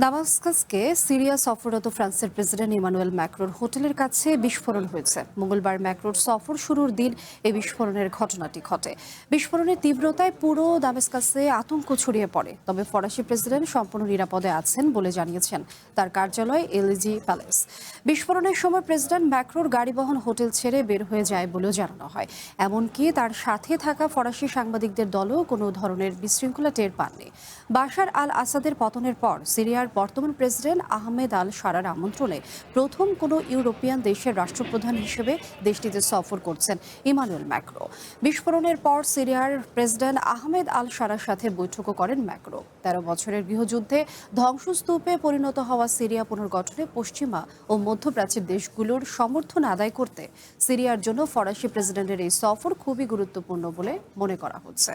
দামাস্কাসকে Syria সফররত ফ্রান্সের president Emmanuel ম্যাক্রোর হোটেলের কাছে বিস্ফোরণ হয়েছে। মঙ্গলবার ম্যাক্রোর সফর শুরুর দিন এই বিস্ফোরণের ঘটনাটি ঘটে। বিস্ফোরণের তীব্রতায় পুরো দামেস্কাসে আতঙ্ক ছড়িয়ে পড়ে। তবে ফরাসি প্রেসিডেন্ট সম্পূর্ণ নিরাপদে আছেন বলে জানিয়েছেন তার কার্যালয় এলিজি প্যালেস। বিস্ফোরণের সময় প্রেসিডেন্ট ম্যাক্রোর গাড়িবহন হোটেল ছেড়ে বের হয়ে যায় বলেও জানানো হয়। এমনকি তার সাথে থাকা ফরাসি সাংবাদিকদের দলও কোনো ধরনের বিশৃঙ্খলা টের পাননি। বাশার আল আসাদের পতনের পর সিরিয়ার বর্তমান প্রেসিডেন্ট আহমেদ আল শারার আমন্ত্রণে প্রথম কোনো ইউরোপিয়ান দেশের রাষ্ট্রপ্রধান হিসেবে দেশটিতে সফর করছেন ইমানুয়েল ম্যাক্রো। বিস্ফোরণের পর সিরিয়ার প্রেসিডেন্ট আহমেদ আল শারার সাথে বৈঠকও করেন ম্যাক্রো। ১৩ বছরের গৃহযুদ্ধে ধ্বংসস্তূপে পরিণত হওয়া সিরিয়া পুনর্গঠনে পশ্চিমা ও মধ্যপ্রাচ্যের দেশগুলোর সমর্থন আদায় করতে সিরিয়ার জন্য ফরাসি প্রেসিডেন্টের এই সফর খুবই গুরুত্বপূর্ণ বলে মনে করা হচ্ছে।